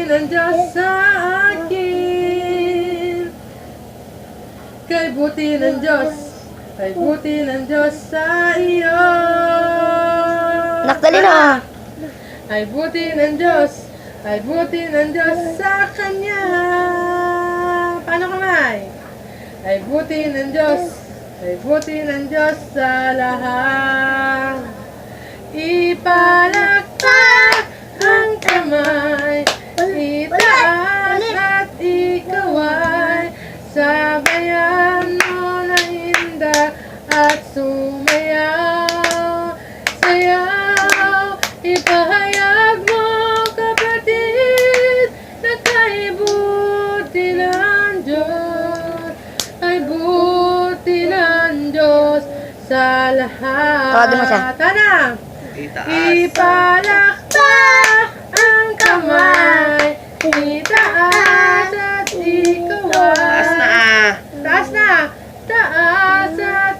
ng Diyos sa akin. Kay buti ng Diyos, kay buti ng Diyos sa iyo. Nakdali na. Ay buti ng Diyos, ay buti ng Diyos sa Kanya. Paano kamay? Ay buti ng Diyos, ay buti ng Diyos sa lahat. Ipalakpak ang kamay, itaas at ikaw ay sabayan mo na hinda at sumayaw. Sayaw, ipahayag mo kapatid na kay buti ng Diyos, ay buti ng Diyos sa lahat. Tawagin mo siya. Tana! Itaas. Ipalakpak ang kamay, itaas at ikaw ay Taas na ah. taas na! Taas at